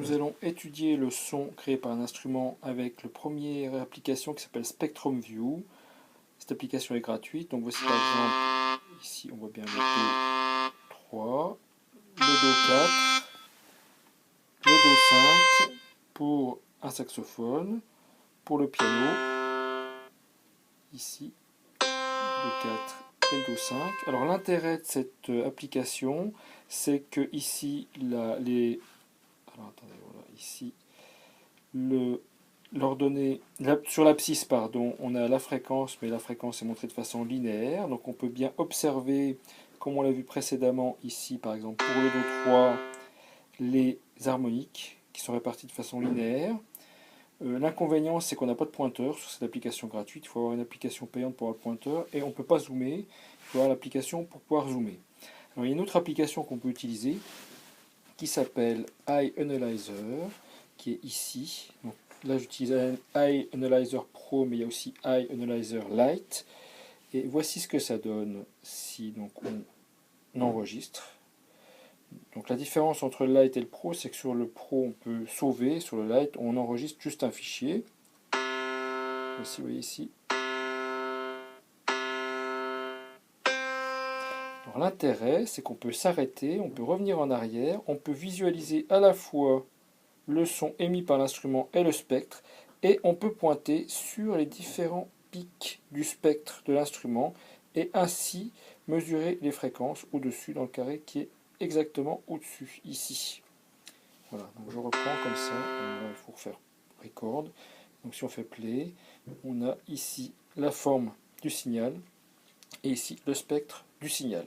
nous allons étudier le son créé par un instrument avec la première application qui s'appelle Spectrum View. Cette application est gratuite, donc voici par exemple, ici on voit bien le Do 3, le Do 4, le Do 5 pour un saxophone, pour le piano, ici le 4 et le Do 5. Alors l'intérêt de cette application, c'est que ici, ici sur l'abscisse, pardon, on a la fréquence, mais la fréquence est montrée de façon linéaire. Donc on peut bien observer, comme on l'a vu précédemment ici, par exemple pour le Do 3, les harmoniques qui sont réparties de façon linéaire. L'inconvénient, c'est qu'on n'a pas de pointeur sur cette application gratuite. Il faut avoir une application payante pour avoir le pointeur et on ne peut pas zoomer. Il faut avoir l'application pour pouvoir zoomer. Alors, il y a une autre application qu'on peut utiliser qui s'appelle Eye Analyzer, qui est ici. Donc, là, j'utilise Eye Analyzer Pro, mais il y a aussi Eye Analyzer Lite. Et voici ce que ça donne si donc, on enregistre. Donc la différence entre le Lite et le Pro, c'est que sur le Pro, on peut sauver. Sur le Lite, on enregistre juste un fichier. Voici, vous voyez ici. Alors l'intérêt, c'est qu'on peut s'arrêter, on peut revenir en arrière, on peut visualiser à la fois le son émis par l'instrument et le spectre, et on peut pointer sur les différents pics du spectre de l'instrument, et ainsi mesurer les fréquences au-dessus dans le carré qui est exactement au-dessus, ici. Voilà, donc je reprends comme ça, il faut refaire record. Donc si on fait play, on a ici la forme du signal, et ici le spectre du signal.